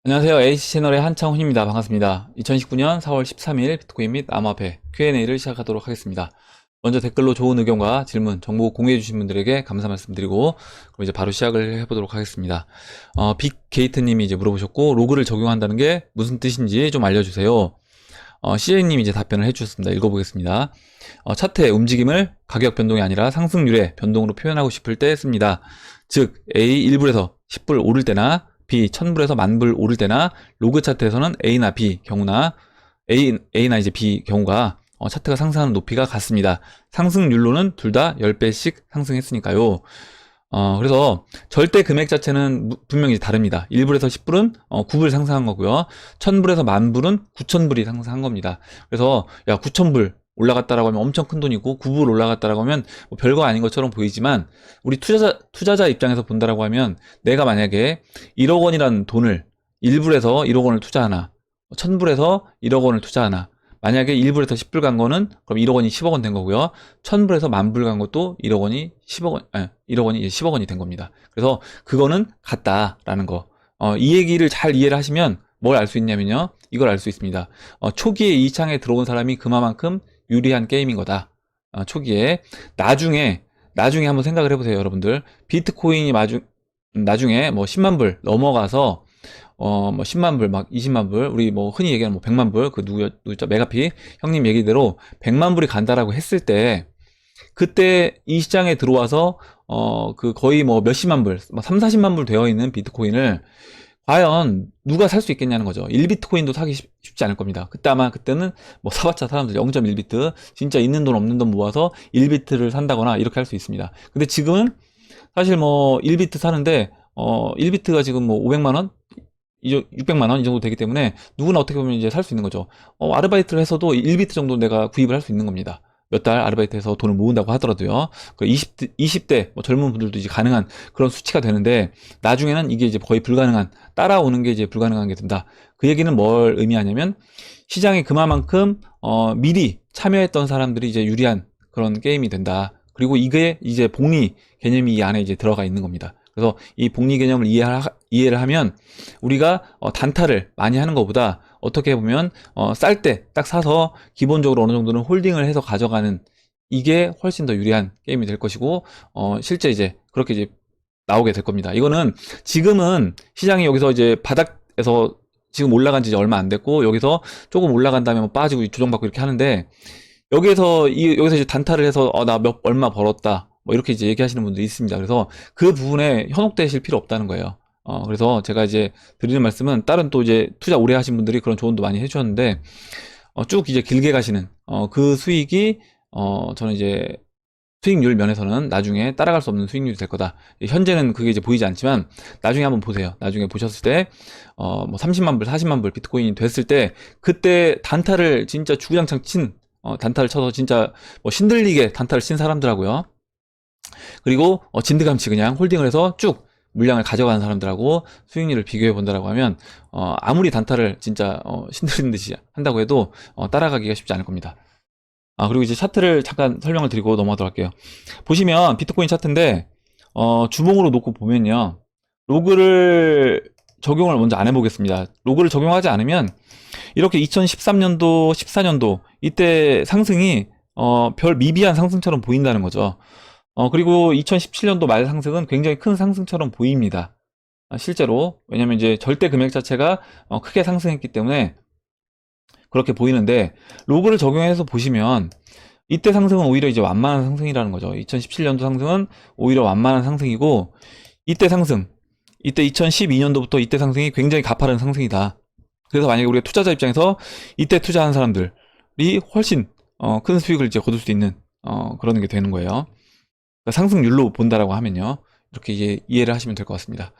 안녕하세요. H채널의 한창훈입니다. 반갑습니다. 2019년 4월 13일 비트코인 및 암호화폐 Q&A를 시작하도록 하겠습니다. 먼저 댓글로 좋은 의견과 질문, 정보 공유해 주신 분들에게 감사 말씀드리고 그럼 이제 바로 시작을 해보도록 하겠습니다. 빅게이트님이 이제 물어보셨고 로그를 적용한다는 게 무슨 뜻인지 좀 알려주세요. CJ님이 이제 답변을 해주셨습니다. 읽어보겠습니다. 차트의 움직임을 가격 변동이 아니라 상승률의 변동으로 표현하고 싶을 때 씁니다. 즉 A 1불에서 10불 오를 때나 B 1000불에서 10,000불 오를 때나 로그 차트에서는 A나 B 경우나 A나 이제 B 경우가 차트가 상승하는 높이가 같습니다. 상승률로는 둘 다 10배씩 상승했으니까요. 그래서 절대 금액 자체는 분명히 다릅니다. 1불에서 10불은 9불 상승한 거고요. 1000불에서 10,000불은 9,000불이 상승한 겁니다. 그래서 야 9,000불 올라갔다라고 하면 엄청 큰 돈이고 9불 올라갔다라고 하면 뭐 별거 아닌 것처럼 보이지만 우리 투자자 입장에서 본다라고 하면 내가 만약에 1억 원이라는 돈을 1불에서 1억 원을 투자하나 1000불에서 1억 원을 투자하나 만약에 1불에서 10불 간 거는 그럼 1억 원이 10억 원 된 거고요. 1000불에서 10,000불 간 것도 1억 원이 10억 원, 1억 원이 10억 원이 된 겁니다. 그래서 그거는 같다라는 거. 이 얘기를 잘 이해를 하시면 뭘 알 수 있냐면요. 이걸 알 수 있습니다. 초기에 이 창에 들어온 사람이 그만큼 유리한 게임인 거다. 초기에 나중에 한번 생각을 해보세요, 여러분들. 비트코인이 나중에 뭐 10만 불 넘어가서 뭐 10만 불, 막 20만 불, 우리 뭐 흔히 얘기하는 뭐 100만 불, 그 누구죠? 메가피 형님 얘기대로 100만 불이 간다라고 했을 때 그때 이 시장에 들어와서 그 거의 뭐 몇십만 불, 막 3, 40만 불 되어 있는 비트코인을 과연 누가 살 수 있겠냐는 거죠. 1비트코인도 사기 쉽지 않을 겁니다. 그때는 뭐 사봤자 사람들 0.1비트 진짜 있는 돈 없는 돈 모아서 1비트를 산다거나 이렇게 할 수 있습니다. 근데 지금은 사실 뭐 1비트 사는데 1비트가 지금 뭐 500만원 600만원 이 정도 되기 때문에 누구나 어떻게 보면 이제 살 수 있는 거죠. 아르바이트를 해서도 1비트 정도 내가 구입을 할 수 있는 겁니다. 몇 달 아르바이트해서 돈을 모은다고 하더라도요. 20대 뭐 젊은 분들도 이제 가능한 그런 수치가 되는데 나중에는 이게 이제 거의 불가능한 따라오는 게 이제 불가능한 게 된다. 그 얘기는 뭘 의미하냐면 시장에 그만큼 미리 참여했던 사람들이 이제 유리한 그런 게임이 된다. 그리고 이게 이제 복리 개념이 이 안에 이제 들어가 있는 겁니다. 그래서 이 복리 개념을 이해를 하면 우리가 단타를 많이 하는 것보다 어떻게 보면 쌀 때 딱 사서 기본적으로 어느 정도는 홀딩을 해서 가져가는 이게 훨씬 더 유리한 게임이 될 것이고 실제 이제 그렇게 이제 나오게 될 겁니다. 이거는 지금은 시장이 여기서 이제 바닥에서 지금 올라간 지 얼마 안 됐고 여기서 조금 올라간 다음에 뭐 빠지고 조정받고 이렇게 하는데 여기서 이제 단타를 해서 나 얼마 벌었다 뭐 이렇게 이제 얘기하시는 분들이 있습니다. 그래서 그 부분에 현혹되실 필요 없다는 거예요. 그래서 제가 이제 드리는 말씀은 다른 또 이제 투자 오래 하신 분들이 그런 조언도 많이 해주셨는데 쭉 이제 길게 가시는 그 수익이 저는 이제 수익률 면에서는 나중에 따라갈 수 없는 수익률이 될 거다. 현재는 그게 이제 보이지 않지만 나중에 한번 보세요. 나중에 보셨을 때 뭐 30만 불, 40만 불 비트코인이 됐을 때 그때 단타를 진짜 주구장창 친 단타를 쳐서 진짜 뭐 신들리게 단타를 친 사람들하고요. 그리고 진드감치 그냥 홀딩을 해서 쭉 물량을 가져가는 사람들하고 수익률을 비교해 본다라고 하면 아무리 단타를 진짜 신들린 듯이 한다고 해도 따라가기가 쉽지 않을 겁니다. 그리고 이제 차트를 잠깐 설명을 드리고 넘어가도록 할게요. 보시면 비트코인 차트인데 주봉으로 놓고 보면요. 로그를 적용을 먼저 안 해보겠습니다. 로그를 적용하지 않으면 이렇게 2013년도, 14년도 이때 상승이 별 미비한 상승처럼 보인다는 거죠. 그리고 2017년도 말 상승은 굉장히 큰 상승처럼 보입니다. 실제로. 왜냐면 이제 절대 금액 자체가 크게 상승했기 때문에 그렇게 보이는데 로그를 적용해서 보시면 이때 상승은 오히려 이제 완만한 상승이라는 거죠. 2017년도 상승은 오히려 완만한 상승이고 이때 상승, 이때 2012년도부터 이때 상승이 굉장히 가파른 상승이다. 그래서 만약에 우리가 투자자 입장에서 이때 투자한 사람들이 훨씬 큰 수익을 이제 거둘 수 있는 그런 게 되는 거예요. 상승률로 본다라고 하면요. 이렇게 이제 이해를 하시면 될 것 같습니다.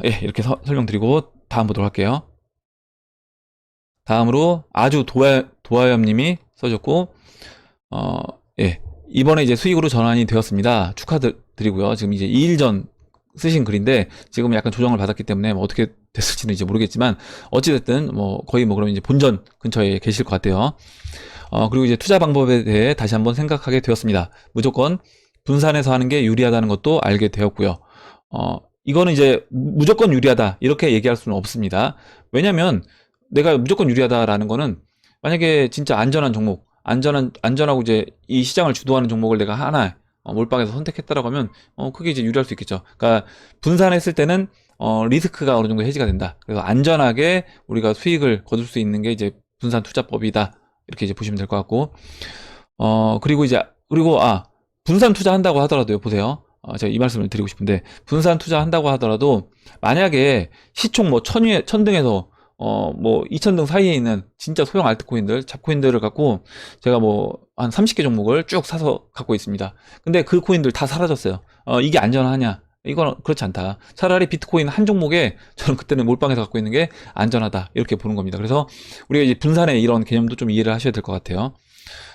예, 이렇게 설명드리고 다음 보도록 할게요. 다음으로 아주 도화염님이 써줬고 예, 이번에 이제 수익으로 전환이 되었습니다. 축하드리고요. 지금 이제 2일 전 쓰신 글인데 지금 약간 조정을 받았기 때문에 뭐 어떻게 됐을지는 이제 모르겠지만 어찌됐든 뭐 거의 뭐 그러면 이제 본전 근처에 계실 것 같아요. 그리고 이제 투자 방법에 대해 다시 한번 생각하게 되었습니다. 무조건 분산해서 하는 게 유리하다는 것도 알게 되었고요. 이거는 이제 무조건 유리하다 이렇게 얘기할 수는 없습니다. 왜냐면 내가 무조건 유리하다라는 거는 만약에 진짜 안전한 종목, 안전하고 이제 이 시장을 주도하는 종목을 내가 하나 몰빵해서 선택했다라고 하면 그게 이제 유리할 수 있겠죠. 그러니까 분산했을 때는 리스크가 어느 정도 해지가 된다. 그래서 안전하게 우리가 수익을 거둘 수 있는 게 이제 분산 투자법이다. 이렇게 이제 보시면 될 것 같고, 그리고 분산 투자한다고 하더라도요, 보세요. 제가 이 말씀을 드리고 싶은데, 분산 투자한다고 하더라도, 만약에 시총 뭐 천등에서, 뭐 2000등 사이에 있는 진짜 소형 알트코인들, 잡코인들을 갖고, 제가 뭐, 한 30개 종목을 쭉 사서 갖고 있습니다. 근데 그 코인들 다 사라졌어요. 이게 안전하냐? 이건 그렇지 않다. 차라리 비트코인 한 종목에 저는 그때는 몰빵해서 갖고 있는 게 안전하다. 이렇게 보는 겁니다. 그래서 우리가 이제 분산의 이런 개념도 좀 이해를 하셔야 될 것 같아요.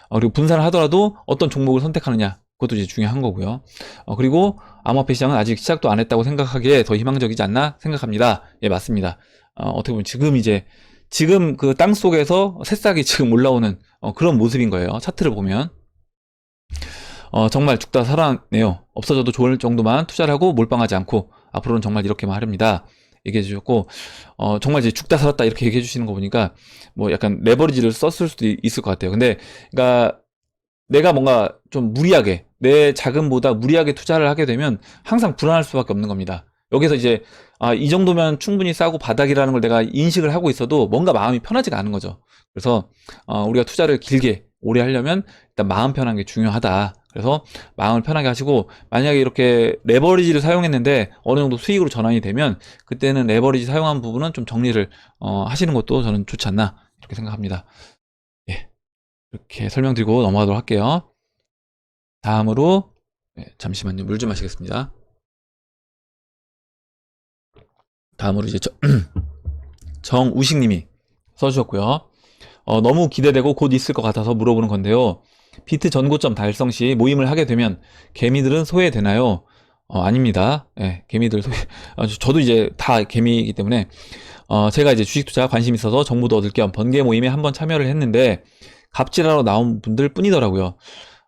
그리고 분산을 하더라도 어떤 종목을 선택하느냐. 그것도 이제 중요한 거고요. 그리고 암호화폐 시장은 아직 시작도 안 했다고 생각하기에 더 희망적이지 않나 생각합니다. 예, 맞습니다. 어떻게 보면 지금 그 땅 속에서 새싹이 지금 올라오는 그런 모습인 거예요. 차트를 보면. 정말 죽다 살아네요. 없어져도 좋을 정도만 투자를 하고 몰빵하지 않고 앞으로는 정말 이렇게만 하렵니다. 얘기해 주셨고, 정말 이제 죽다 살았다 이렇게 얘기해 주시는 거 보니까 뭐 약간 레버리지를 썼을 수도 있을 것 같아요. 근데 그러니까 내가 뭔가 좀 무리하게 내 자금보다 무리하게 투자를 하게 되면 항상 불안할 수밖에 없는 겁니다. 여기서 이제 이 정도면 충분히 싸고 바닥이라는 걸 내가 인식을 하고 있어도 뭔가 마음이 편하지가 않은 거죠. 그래서 우리가 투자를 길게 오래 하려면 일단 마음 편한 게 중요하다. 그래서 마음을 편하게 하시고, 만약에 이렇게 레버리지를 사용했는데 어느 정도 수익으로 전환이 되면 그때는 레버리지 사용한 부분은 좀 정리를 하시는 것도 저는 좋지 않나 이렇게 생각합니다. 예, 이렇게 설명드리고 넘어가도록 할게요. 다음으로 잠시만요. 물 좀 마시겠습니다. 다음으로 이제 정우식님이 써주셨고요. 너무 기대되고 곧 있을 것 같아서 물어보는 건데요. 비트 전고점 달성 시 모임을 하게 되면 개미들은 소외되나요? 아닙니다. 예, 개미들 소외. 저도 이제 다 개미이기 때문에 제가 이제 주식 투자 관심 있어서 정보도 얻을 겸 번개 모임에 한번 참여를 했는데 갑질하러 나온 분들 뿐이더라고요.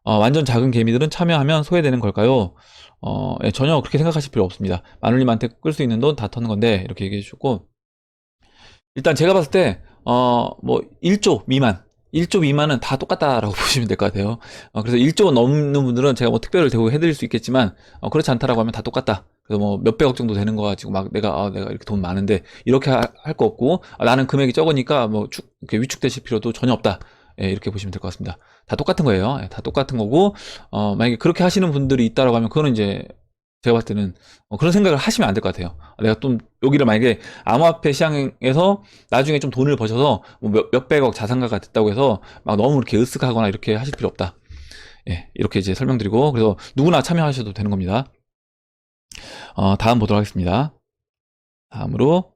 완전 작은 개미들은 참여하면 소외되는 걸까요? 예, 전혀 그렇게 생각하실 필요 없습니다. 마눌님한테 끌 수 있는 돈 다 터는 건데 이렇게 얘기해 주셨고, 일단 제가 봤을 때 뭐 1조 미만 1조 미만은 다 똑같다라고 보시면 될 것 같아요. 그래서 1조 넘는 분들은 제가 뭐 특별을 대우 해드릴 수 있겠지만 그렇지 않다라고 하면 다 똑같다. 그래서 뭐 몇백억 정도 되는 거 가지고 막 내가 이렇게 돈 많은데 이렇게 할 거 없고, 나는 금액이 적으니까 뭐 이렇게 위축되실 필요도 전혀 없다. 예, 이렇게 보시면 될 것 같습니다. 다 똑같은 거예요. 예, 다 똑같은 거고, 만약에 그렇게 하시는 분들이 있다라고 하면 그거는 이제 제가 봤을 때는 그런 생각을 하시면 안 될 것 같아요. 내가 좀 여기를 만약에 암호화폐 시장에서 나중에 좀 돈을 버셔서 뭐 몇백억 자산가가 됐다고 해서 막 너무 이렇게 으쓱하거나 이렇게 하실 필요 없다. 예, 이렇게 이제 설명드리고, 그래서 누구나 참여하셔도 되는 겁니다. 다음 보도록 하겠습니다. 다음으로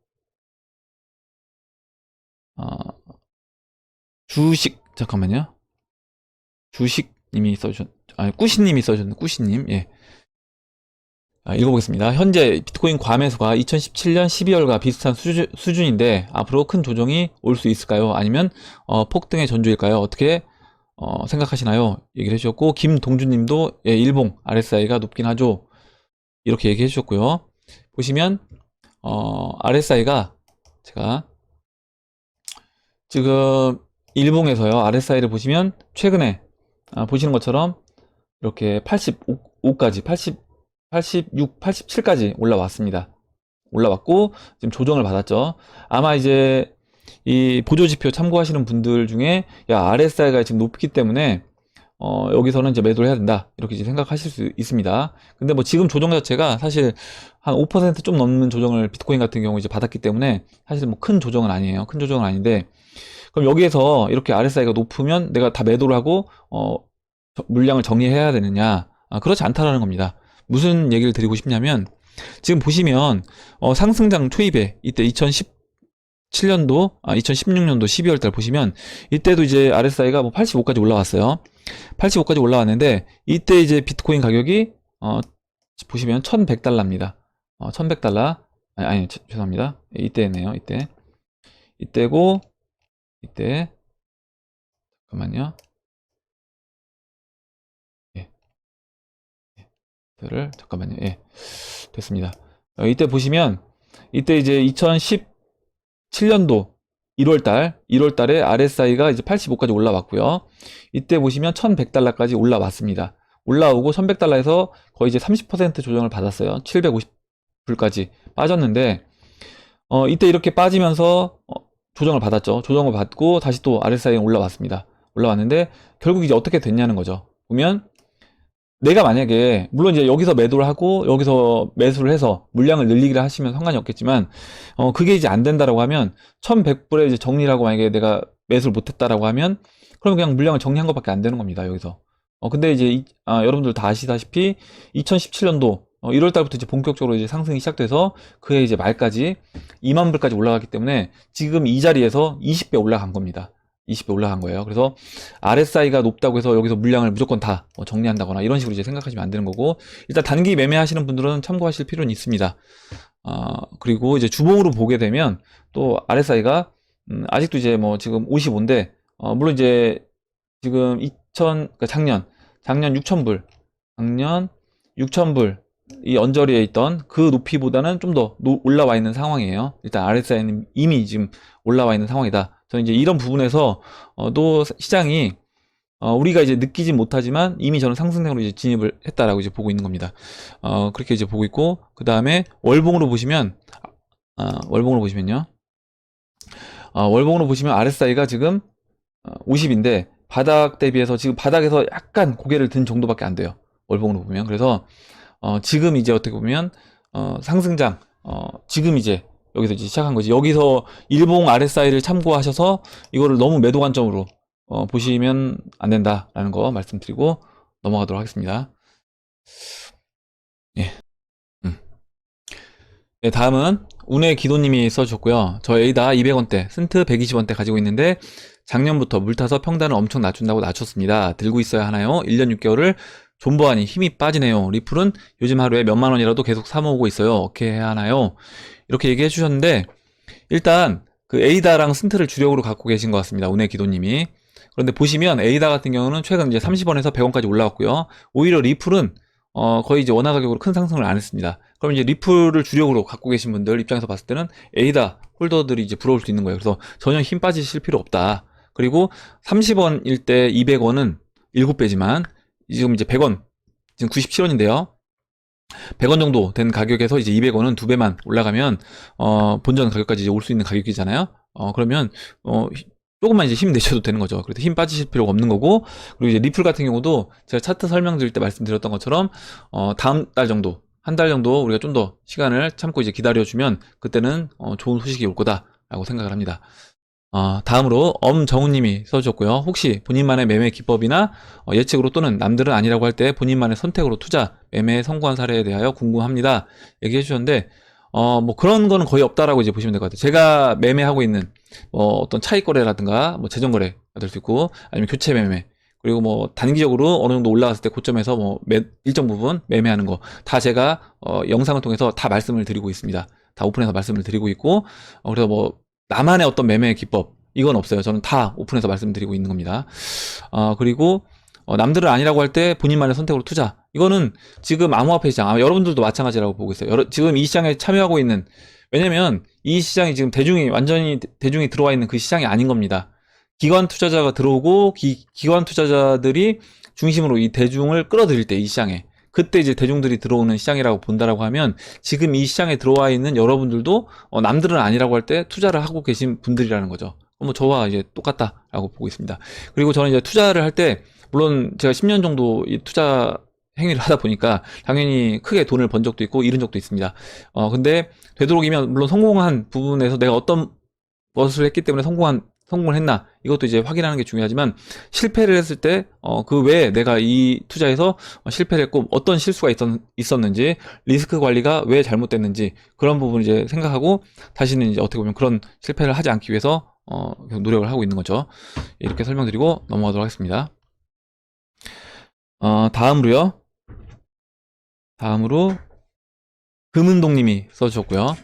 잠깐만요. 주식님이 써주셨, 꾸시님이 써주셨네. 꾸시님. 예. 읽어보겠습니다. 현재 비트코인 과매수가 2017년 12월과 비슷한 수준인데 앞으로 큰 조정이 올 수 있을까요? 아니면 폭등의 전조일까요? 어떻게 생각하시나요? 얘기를 해주셨고, 김동준님도 일봉 RSI가 높긴 하죠. 이렇게 얘기해 주셨고요. 보시면 RSI가 제가 지금 일봉에서요, RSI를 보시면 최근에 보시는 것처럼 이렇게 85까지 86, 87까지 올라왔습니다. 올라왔고 지금 조정을 받았죠. 아마 이제 이 보조지표 참고하시는 분들 중에 RSI가 지금 높기 때문에 여기서는 이제 매도를 해야 된다 이렇게 이제 생각하실 수 있습니다. 근데 뭐 지금 조정 자체가 사실 한 5%좀 넘는 조정을 비트코인 같은 경우 이제 받았기 때문에 사실 뭐 큰 조정은 아니에요. 큰 조정은 아닌데, 그럼 여기에서 이렇게 RSI가 높으면 내가 다 매도를 하고 물량을 정리해야 되느냐? 그렇지 않다라는 겁니다. 무슨 얘기를 드리고 싶냐면, 지금 보시면 상승장 초입에 이때 2017년도 2016년도 12월 달 보시면 이때도 이제 RSI가 뭐 85까지 올라왔어요. 85까지 올라왔는데 이때 이제 비트코인 가격이 보시면 1100달러입니다. 1100달러. 죄송합니다. 이때네요. 이때고 이때 잠깐만요. 예. 잠깐만요. 예. 됐습니다. 이때 보시면, 이때 이제 2017년도 1월달에 RSI가 이제 85까지 올라왔고요. 이때 보시면 1100달러까지 올라왔습니다. 올라오고 1100달러에서 거의 이제 30% 조정을 받았어요. 750불까지 빠졌는데, 이때 이렇게 빠지면서, 조정을 받았죠. 조정을 받고 다시 또 RSI가 올라왔습니다. 올라왔는데, 결국 이제 어떻게 됐냐는 거죠. 보면, 내가 만약에 물론 이제 여기서 매도를 하고 여기서 매수를 해서 물량을 늘리기를 하시면 상관이 없겠지만 그게 이제 안 된다라고 하면 1100불에 이제 정리를 하고 만약에 내가 매수를 못했다라고 하면 그러면 그냥 물량을 정리한 것밖에 안 되는 겁니다. 여기서 근데 이제 여러분들 다 아시다시피 2017년도 1월 달부터 이제 본격적으로 이제 상승이 시작돼서 그해 이제 말까지 2만 불까지 올라갔기 때문에 지금 이 자리에서 20배 올라간 겁니다. 20배 올라간 거예요. 그래서 RSI가 높다고 해서 여기서 물량을 무조건 다 정리한다거나 이런 식으로 이제 생각하시면 안 되는 거고, 일단 단기 매매하시는 분들은 참고하실 필요는 있습니다. 그리고 이제 주봉으로 보게 되면 또 RSI가 아직도 이제 뭐 지금 55인데 물론 이제 지금 그러니까 작년 6,000불, 작년 6,000불 이 언저리에 있던 그 높이보다는 좀 더 올라와 있는 상황이에요. 일단 RSI는 이미 지금 올라와 있는 상황이다. 저는 이제 이런 부분에서 또 시장이 우리가 이제 느끼진 못하지만 이미 저는 상승장으로 이제 진입을 했다라고 이제 보고 있는 겁니다. 그렇게 이제 보고 있고, 그 다음에 월봉으로 보시면 월봉으로 보시면요. 월봉으로 보시면 RSI가 지금 50인데 바닥 대비해서 지금 바닥에서 약간 고개를 든 정도밖에 안 돼요. 월봉으로 보면. 그래서 지금 이제 어떻게 보면 상승장 지금 이제 여기서 이제 시작한 거지. 여기서 일봉 RSI를 참고하셔서 이거를 너무 매도 관점으로 보시면 안 된다라는 거 말씀드리고 넘어가도록 하겠습니다. 예. 네, 다음은 운의 기도님이 써주셨고요. 저 에이다 200원대, syn트 120원대 가지고 있는데 작년부터 물타서 평단을 엄청 낮춘다고 낮췄습니다. 들고 있어야 하나요? 1년 6개월을 존버하니 힘이 빠지네요. 리플은 요즘 하루에 몇만 원이라도 계속 사모으고 있어요. 어떻게 해야 하나요? 이렇게 얘기해 주셨는데, 일단 그 에이다랑 syn트를 주력으로 갖고 계신 것 같습니다. 운의 기도님이. 그런데 보시면 에이다 같은 경우는 최근 이제 30원에서 100원까지 올라왔고요. 오히려 리플은 거의 이제 원화 가격으로 큰 상승을 안 했습니다. 그럼 이제 리플을 주력으로 갖고 계신 분들 입장에서 봤을 때는 에이다 홀더들이 이제 부러울 수 있는 거예요. 그래서 전혀 힘 빠지실 필요 없다. 그리고 30원일 때 200원은 7배지만 지금 이제 100원, 지금 97원인데요. 100원 정도 된 가격에서 이제 200원은 2배만 올라가면 본전 가격까지 이제 올 수 있는 가격이잖아요. 그러면 조금만 이제 힘 내셔도 되는 거죠. 그래도 힘 빠지실 필요가 없는 거고, 그리고 이제 리플 같은 경우도 제가 차트 설명드릴 때 말씀드렸던 것처럼 다음 달 정도, 한 달 정도 우리가 좀 더 시간을 참고 이제 기다려주면 그때는 좋은 소식이 올 거다라고 생각을 합니다. 다음으로 엄정우님이 써주셨고요. 혹시 본인만의 매매 기법이나 예측으로 또는 남들은 아니라고 할 때 본인만의 선택으로 투자, 매매에 성공한 사례에 대하여 궁금합니다. 얘기해 주셨는데 뭐 그런 거는 거의 없다라고 이제 보시면 될 것 같아요. 제가 매매하고 있는 어떤 차익 거래라든가 뭐 재정 거래가 될 수 있고 아니면 교체 매매, 그리고 뭐 단기적으로 어느 정도 올라갔을 때 고점에서 뭐 일정 부분 매매하는 거 다 제가 영상을 통해서 다 말씀을 드리고 있습니다. 다 오픈해서 말씀을 드리고 있고 그래서 뭐 나만의 어떤 매매 기법 이건 없어요. 저는 다 오픈해서 말씀드리고 있는 겁니다. 그리고 남들은 아니라고 할 때 본인만의 선택으로 투자. 이거는 지금 암호화폐 시장, 아마 여러분들도 마찬가지라고 보고 있어요. 지금 이 시장에 참여하고 있는, 왜냐면 이 시장이 지금 완전히 대중이 들어와 있는 그 시장이 아닌 겁니다. 기관 투자자가 들어오고, 기관 투자자들이 중심으로 이 대중을 끌어들일 때, 이 시장에. 그때 이제 대중들이 들어오는 시장이라고 본다라고 하면, 지금 이 시장에 들어와 있는 여러분들도 남들은 아니라고 할 때 투자를 하고 계신 분들이라는 거죠. 뭐 저와 이제 똑같다라고 보고 있습니다. 그리고 저는 이제 투자를 할 때, 물론 제가 10년 정도 이 투자 행위를 하다 보니까 당연히 크게 돈을 번 적도 있고 잃은 적도 있습니다. 근데 되도록이면 물론 성공한 부분에서 내가 어떤 것을 했기 때문에 성공을 했나 이것도 이제 확인하는 게 중요하지만, 실패를 했을 때 그 외에 내가 이 투자에서 실패를 했고 어떤 실수가 있었는지, 리스크 관리가 왜 잘못됐는지 그런 부분을 이제 생각하고 다시는 이제 어떻게 보면 그런 실패를 하지 않기 위해서 계속 노력을 하고 있는 거죠. 이렇게 설명드리고 넘어가도록 하겠습니다. 다음으로 금은동님이 써주셨고요.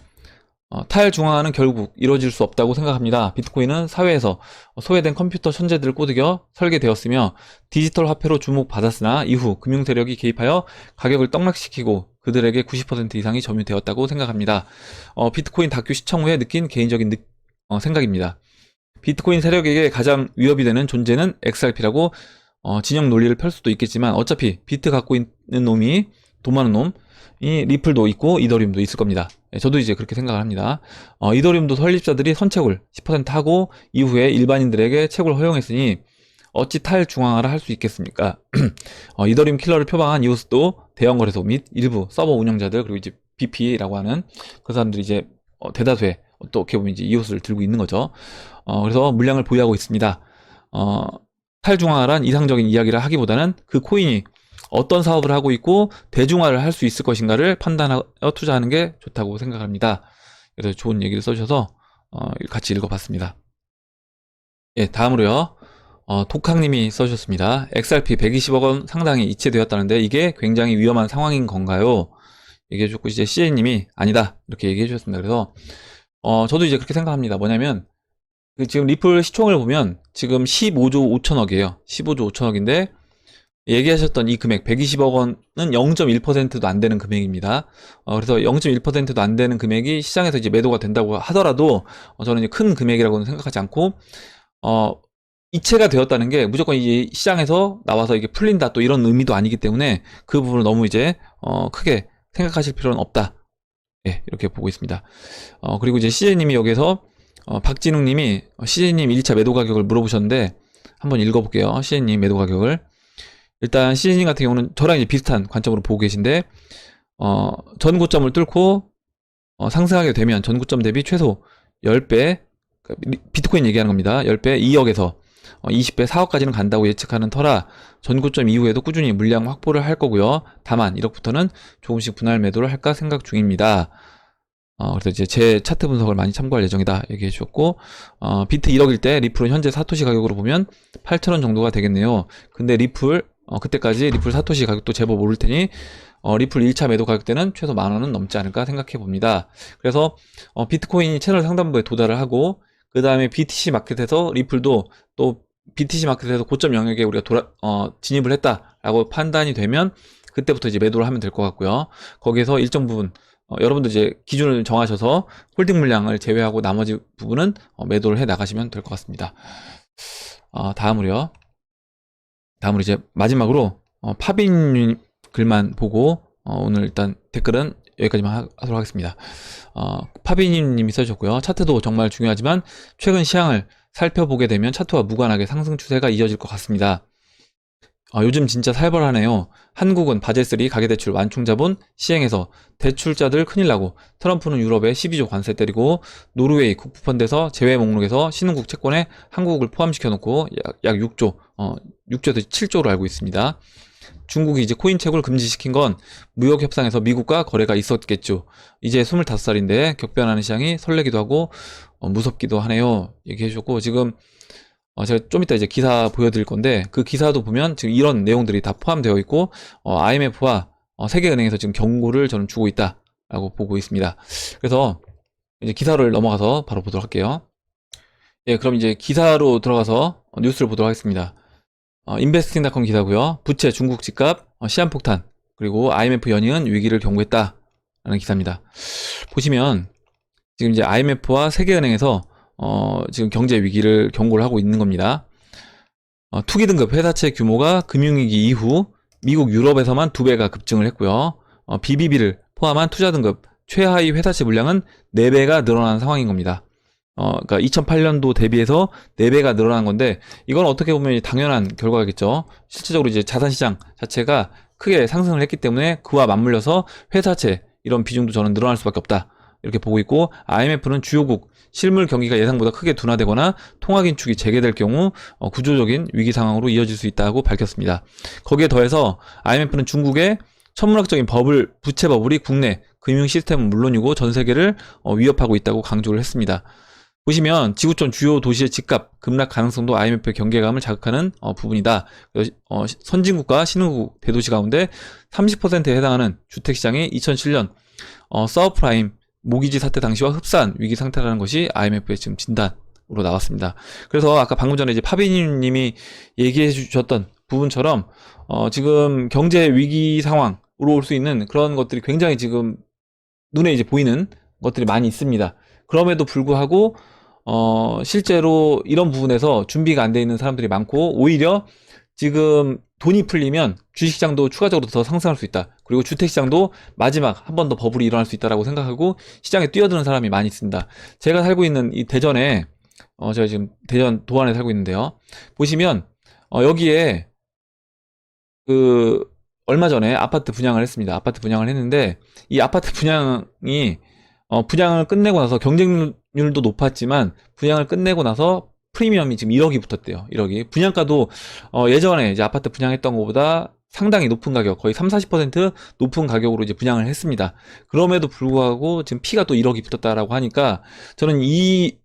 탈중앙화는 결국 이루어질 수 없다고 생각합니다. 비트코인은 사회에서 소외된 컴퓨터 천재들을 꼬드겨 설계되었으며 디지털 화폐로 주목받았으나 이후 금융 세력이 개입하여 가격을 떡락시키고 그들에게 90% 이상이 점유되었다고 생각합니다. 비트코인 다큐 시청 후에 느낀 개인적인 생각입니다. 비트코인 세력에게 가장 위협이 되는 존재는 XRP라고 진영 논리를 펼 수도 있겠지만 어차피 비트 갖고 있는 놈이 돈 많은 놈이 리플도 있고 이더리움도 있을 겁니다. 저도 이제 그렇게 생각을 합니다. 이더리움도 설립자들이 선채굴 10% 하고 이후에 일반인들에게 채굴 허용했으니 어찌 탈중앙화를 할 수 있겠습니까? 이더리움 킬러를 표방한 이웃도 대형 거래소 및 일부 서버 운영자들 그리고 이제 BP라고 하는 그 사람들이 이제 대다수의 또 어떻게 보면 이제 이웃을 들고 있는 거죠. 그래서 물량을 보유하고 있습니다. 탈중앙화란 이상적인 이야기를 하기보다는 그 코인이 어떤 사업을 하고 있고 대중화를 할 수 있을 것인가를 판단하여 투자하는 게 좋다고 생각합니다. 그래서 좋은 얘기를 써주셔서 같이 읽어봤습니다. 예, 다음으로요. 독학님이 써주셨습니다. XRP 120억 원 상당이 이체되었다는데 이게 굉장히 위험한 상황인 건가요? 얘기해줬고 이제 CA님이 아니다 이렇게 얘기해주셨습니다. 그래서 저도 이제 그렇게 생각합니다. 뭐냐면 지금 리플 시총을 보면 지금 15조 5천억이에요. 15조 5천억인데 얘기하셨던 이 금액 120억 원은 0.1%도 안 되는 금액입니다. 그래서 0.1%도 안 되는 금액이 시장에서 이제 매도가 된다고 하더라도 저는 이제 큰 금액이라고는 생각하지 않고 이체가 되었다는 게 무조건 이제 시장에서 나와서 이게 풀린다 또 이런 의미도 아니기 때문에 그 부분을 너무 이제 크게 생각하실 필요는 없다. 예, 이렇게 보고 있습니다. 그리고 이제 CJ님이 여기서 박진웅님이 CJ님 1차 매도 가격을 물어보셨는데 한번 읽어볼게요. CJ님 매도 가격을. 일단 CJ님 같은 경우는 저랑 이제 비슷한 관점으로 보고 계신데 전 고점을 뚫고 상승하게 되면 전 고점 대비 최소 10배 비트코인 얘기하는 겁니다. 10배 2억에서 20배 4억까지는 간다고 예측하는 터라 전 고점 이후에도 꾸준히 물량 확보를 할 거고요. 다만 1억부터는 조금씩 분할 매도를 할까 생각 중입니다. 그래서 이제 제 차트 분석을 많이 참고할 예정이다 얘기해 주셨고 비트 1억일 때 리플은 현재 사토시 가격으로 보면 8,000원 정도가 되겠네요. 근데 리플 그때까지 리플 사토시 가격도 제법 오를 테니 리플 1차 매도 가격대는 최소 10,000원은 넘지 않을까 생각해 봅니다. 그래서 비트코인이 채널 상단부에 도달을 하고 그 다음에 BTC 마켓에서 리플도 또 BTC 마켓에서 고점 영역에 우리가 진입을 했다라고 판단이 되면 그때부터 이제 매도를 하면 될 것 같고요. 거기에서 일정 부분 여러분들 이제 기준을 정하셔서 홀딩 물량을 제외하고 나머지 부분은 매도를 해 나가시면 될 것 같습니다. 다음으로 이제 마지막으로 파빈 글만 보고 오늘 일단 댓글은 여기까지만 하도록 하겠습니다. 파비님이 써주셨고요. 차트도 정말 중요하지만 최근 시황을 살펴보게 되면 차트와 무관하게 상승 추세가 이어질 것 같습니다. 요즘 진짜 살벌하네요. 한국은 바젤3 가계대출 완충자본 시행해서 대출자들 큰일 나고 트럼프는 유럽에 12조 관세 때리고 노르웨이 국부펀드에서 제외 목록에서 신흥국 채권에 한국을 포함시켜 놓고 약 6조에서 7조로 알고 있습니다. 중국이 이제 코인 채굴 금지시킨 건 무역 협상에서 미국과 거래가 있었겠죠. 이제 25살인데 격변하는 시장이 설레기도 하고 무섭기도 하네요. 얘기해 주셨고 지금 제가 좀 이따 이제 기사 보여드릴 건데 그 기사도 보면 지금 이런 내용들이 다 포함되어 있고 IMF와 세계은행에서 지금 경고를 저는 주고 있다라고 보고 있습니다. 그래서 이제 기사를 넘어가서 바로 보도록 할게요. 예, 그럼 이제 기사로 들어가서 뉴스를 보도록 하겠습니다. 인베스팅닷컴 기사고요. 부채 중국 집값 시한폭탄 그리고 IMF 연이은 위기를 경고했다 라는 기사입니다. 보시면 지금 이제 IMF와 세계은행에서 지금 경제 위기를 경고를 하고 있는 겁니다. 투기 등급 회사채 규모가 금융위기 이후 미국 유럽에서만 2배가 급증을 했고요. BBB를 포함한 투자 등급 최하위 회사채 물량은 4배가 늘어난 상황인 겁니다. 그러니까 2008년도 대비해서 4배가 늘어난 건데 이건 어떻게 보면 당연한 결과겠죠. 실질적으로 이제 자산시장 자체가 크게 상승을 했기 때문에 그와 맞물려서 회사채 이런 비중도 저는 늘어날 수밖에 없다 이렇게 보고 있고 IMF는 주요국 실물 경기가 예상보다 크게 둔화되거나 통화긴축이 재개될 경우 구조적인 위기 상황으로 이어질 수 있다고 밝혔습니다. 거기에 더해서 IMF는 중국의 천문학적인 부채 버블이 국내 금융 시스템은 물론이고 전 세계를 위협하고 있다고 강조를 했습니다. 보시면 지구촌 주요 도시의 집값 급락 가능성도 IMF의 경계감을 자극하는 부분이다. 선진국과 신흥국 대도시 가운데 30%에 해당하는 주택시장이 2007년 서브프라임 모기지 사태 당시와 흡사한 위기 상태라는 것이 IMF의 지금 진단으로 나왔습니다. 그래서 아까 방금 전에 이제 파비님이 얘기해 주셨던 부분처럼 지금 경제 위기 상황으로 올 수 있는 그런 것들이 굉장히 지금 눈에 이제 보이는 것들이 많이 있습니다. 그럼에도 불구하고 실제로 이런 부분에서 준비가 안 돼 있는 사람들이 많고, 오히려 지금 돈이 풀리면 주식시장도 추가적으로 더 상승할 수 있다. 그리고 주택시장도 마지막 한 번 더 버블이 일어날 수 있다라고 생각하고 시장에 뛰어드는 사람이 많이 있습니다. 제가 살고 있는 이 대전에, 제가 지금 대전 도안에 살고 있는데요. 보시면, 여기에 얼마 전에 아파트 분양을 했습니다. 아파트 분양을 했는데, 이 아파트 분양이, 분양을 끝내고 나서 경쟁률도 높았지만, 분양을 끝내고 나서 프리미엄이 지금 1억이 붙었대요. 1억이. 분양가도, 예전에 이제 아파트 분양했던 것보다 상당히 높은 가격, 거의 30~40% 높은 가격으로 이제 분양을 했습니다. 그럼에도 불구하고 지금 피가 또 1억이 붙었다라고 하니까, 저는 이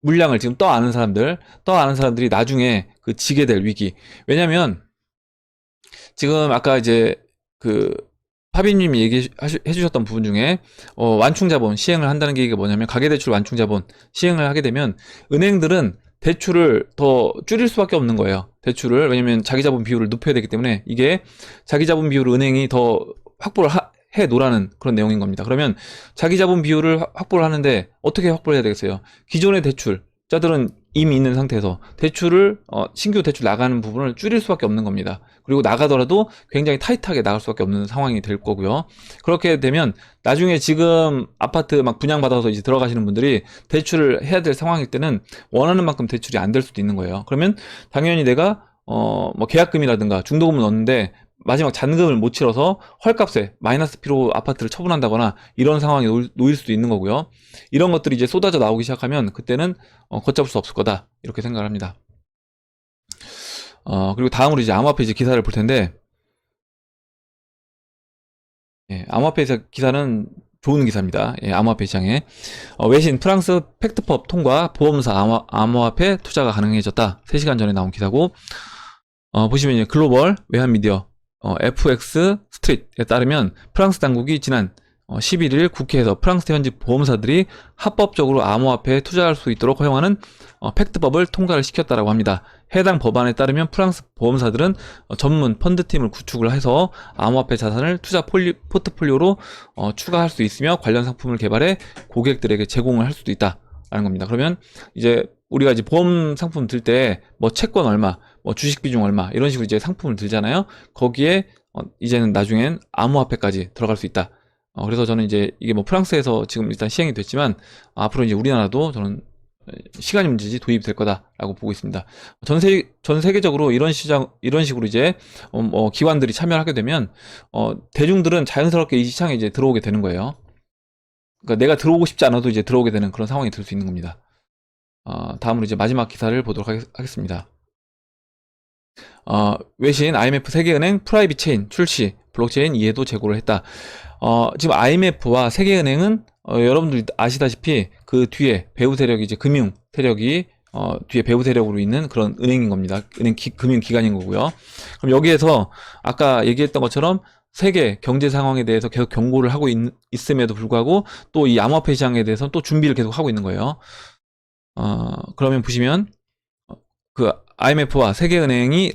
물량을 지금 떠 아는 사람들이 나중에 지게 될 위기. 왜냐면, 지금 아까 이제 파비님이 해주셨던 부분 중에 완충자본 시행을 한다는 게 이게 뭐냐면, 가계대출 완충자본 시행을 하게 되면 은행들은 대출을 더 줄일 수밖에 없는 거예요. 대출을. 왜냐면 자기자본 비율을 높여야 되기 때문에, 이게 자기자본 비율을 은행이 더 확보를 해 놓으라는 그런 내용인 겁니다. 그러면 자기자본 비율을 확보를 하는데 어떻게 확보를 해야 되겠어요? 기존의 대출자들은 이미 있는 상태에서 대출을 신규 대출 나가는 부분을 줄일 수밖에 없는 겁니다. 그리고 나가더라도 굉장히 타이트하게 나갈 수밖에 없는 상황이 될 거고요. 그렇게 되면 나중에 지금 아파트 막 분양받아서 이제 들어가시는 분들이 대출을 해야 될 상황일 때는 원하는 만큼 대출이 안 될 수도 있는 거예요. 그러면 당연히 내가 뭐 계약금이라든가 중도금을 넣었는데 마지막 잔금을 못 치러서 헐값에 마이너스 피로 아파트를 처분한다거나 이런 상황에 놓일 수도 있는 거고요. 이런 것들이 이제 쏟아져 나오기 시작하면 그때는 걷잡을 수 없을 거다, 이렇게 생각을 합니다. 그리고 다음으로 이제 암호화폐 이제 기사를 볼 텐데, 예, 암호화폐 기사는 좋은 기사입니다. 예, 암호화폐 시장에 외신 프랑스 팩트법 통과, 보험사 암호화폐 투자가 가능해졌다. 3시간 전에 나온 기사고, 보시면 이제 글로벌 외환 미디어 FX 스트릿에 따르면 프랑스 당국이 지난 11일 국회에서 프랑스 현지 보험사들이 합법적으로 암호화폐에 투자할 수 있도록 허용하는 팩트법을 통과를 시켰다라고 합니다. 해당 법안에 따르면 프랑스 보험사들은 전문 펀드팀을 구축을 해서 암호화폐 자산을 투자 포트폴리오로 추가할 수 있으며, 관련 상품을 개발해 고객들에게 제공을 할 수도 있다라는 겁니다. 그러면 이제 우리가 이제 보험 상품 들 때 뭐 채권 얼마, 뭐 주식 비중 얼마, 이런 식으로 이제 상품을 들잖아요. 거기에 이제는 나중엔 암호화폐까지 들어갈 수 있다. 그래서 저는 이제 이게 뭐 프랑스에서 지금 일단 시행이 됐지만, 앞으로 이제 우리나라도 저는 시간이 문제지 도입이 될 거다라고 보고 있습니다. 전 세계적으로 이런 식으로 이제 기관들이 참여를 하게 되면 대중들은 자연스럽게 이 시장에 이제 들어오게 되는 거예요. 그러니까 내가 들어오고 싶지 않아도 이제 들어오게 되는 그런 상황이 될 수 있는 겁니다. 다음으로 이제 마지막 기사를 보도록 하겠습니다. 외신 IMF 세계은행 프라이빗 체인 출시, 블록체인 이해도 제고를 했다. 지금 IMF와 세계은행은 여러분들 아시다시피 그 뒤에 배후 세력이 이제 금융 세력이 뒤에 배후 세력으로 있는 그런 은행인 겁니다. 금융기관인 거고요. 그럼 여기에서 아까 얘기했던 것처럼 세계 경제 상황에 대해서 계속 경고를 하고 있음에도 불구하고 또 이 암호화폐 시장에 대해서 또 준비를 계속 하고 있는 거예요. 그러면 보시면 IMF와 세계은행이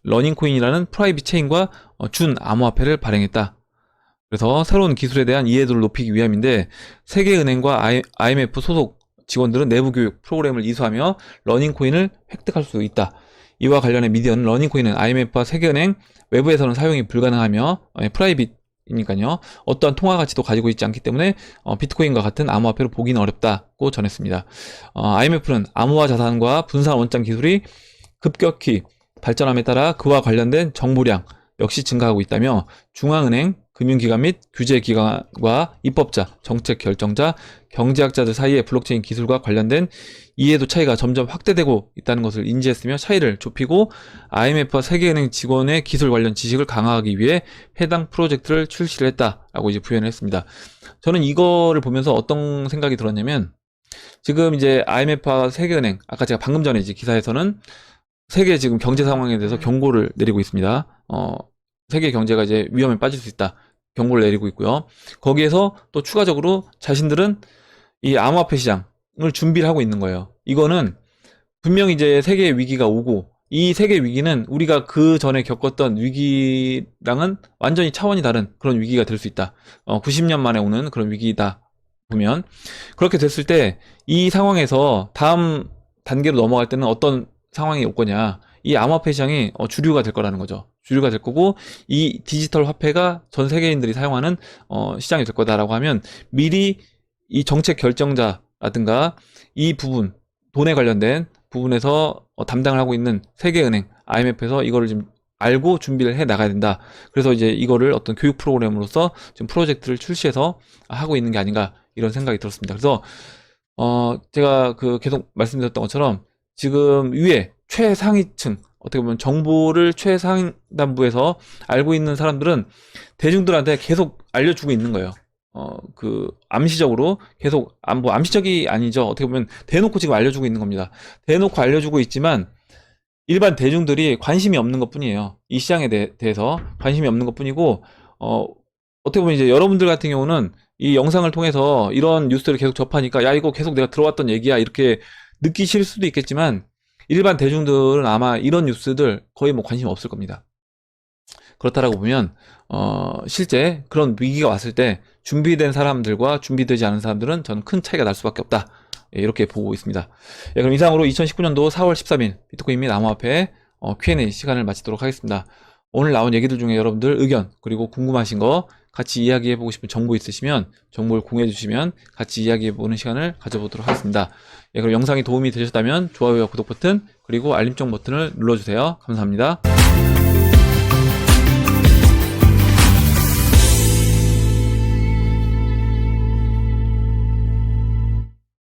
러닝코인이라는 프라이빗 체인과 준 암호화폐를 발행했다. 그래서 새로운 기술에 대한 이해도를 높이기 위함인데, 세계은행과 IMF 소속 직원들은 내부 교육 프로그램을 이수하며 러닝코인을 획득할 수 있다. 이와 관련해 미디어는 러닝코인은 IMF와 세계은행 외부에서는 사용이 불가능하며 프라이빗이니까요, 어떠한 통화 가치도 가지고 있지 않기 때문에 비트코인과 같은 암호화폐로 보기는 어렵다고 전했습니다. IMF는 암호화 자산과 분산 원장 기술이 급격히 발전함에 따라 그와 관련된 정보량 역시 증가하고 있다며, 중앙은행, 금융기관 및 규제기관과 입법자, 정책 결정자, 경제학자들 사이의 블록체인 기술과 관련된 이해도 차이가 점점 확대되고 있다는 것을 인지했으며, 차이를 좁히고 IMF와 세계은행 직원의 기술 관련 지식을 강화하기 위해 해당 프로젝트를 출시를 했다라고 이제 부연을 했습니다. 저는 이거를 보면서 어떤 생각이 들었냐면, 지금 이제 IMF와 세계은행, 아까 제가 방금 전에 이제 기사에서는 세계 지금 경제 상황에 대해서 경고를 내리고 있습니다. 세계 경제가 이제 위험에 빠질 수 있다. 경고를 내리고 있고요. 거기에서 또 추가적으로 자신들은 이 암호화폐 시장을 준비를 하고 있는 거예요. 이거는 분명히 이제 세계 위기가 오고, 이 세계 위기는 우리가 그 전에 겪었던 위기랑은 완전히 차원이 다른 그런 위기가 될 수 있다. 90년 만에 오는 그런 위기다 보면, 그렇게 됐을 때 이 상황에서 다음 단계로 넘어갈 때는 어떤 상황이 올 거냐, 이 암호화폐 시장이 주류가 될 거라는 거죠. 주류가 될 거고, 이 디지털 화폐가 전 세계인들이 사용하는 시장이 될 거다라고 하면, 미리 이 정책 결정자라든가 이 부분, 돈에 관련된 부분에서 담당을 하고 있는 세계은행, IMF에서 이거를 지금 알고 준비를 해 나가야 된다. 그래서 이제 이거를 어떤 교육 프로그램으로서 지금 프로젝트를 출시해서 하고 있는 게 아닌가, 이런 생각이 들었습니다. 그래서 제가 계속 말씀드렸던 것처럼 지금 위에 최상위층, 어떻게 보면 정보를 최상단부에서 알고 있는 사람들은 대중들한테 계속 알려주고 있는 거예요. 암시적으로 계속, 뭐 암시적이 아니죠. 어떻게 보면 대놓고 지금 알려주고 있는 겁니다. 대놓고 알려주고 있지만 일반 대중들이 관심이 없는 것 뿐이에요. 이 시장에 대해서 관심이 없는 것 뿐이고, 어떻게 보면 이제 여러분들 같은 경우는 이 영상을 통해서 이런 뉴스를 계속 접하니까, 야, 이거 계속 내가 들어왔던 얘기야, 이렇게 느끼실 수도 있겠지만, 일반 대중들은 아마 이런 뉴스들 거의 뭐 관심 없을 겁니다. 그렇다라고 보면 실제 그런 위기가 왔을 때 준비된 사람들과 준비되지 않은 사람들은 저는 큰 차이가 날 수밖에 없다, 이렇게 보고 있습니다. 그럼 이상으로 2019년도 4월 13일 비트코인 및 암호화폐 Q&A 시간을 마치도록 하겠습니다. 오늘 나온 얘기들 중에 여러분들 의견, 그리고 궁금하신 거, 같이 이야기해보고 싶은 정보 있으시면 정보를 공유해 주시면 같이 이야기해보는 시간을 가져보도록 하겠습니다. 그럼 영상이 도움이 되셨다면 좋아요와 구독 버튼, 그리고 알림종 버튼을 눌러주세요. 감사합니다.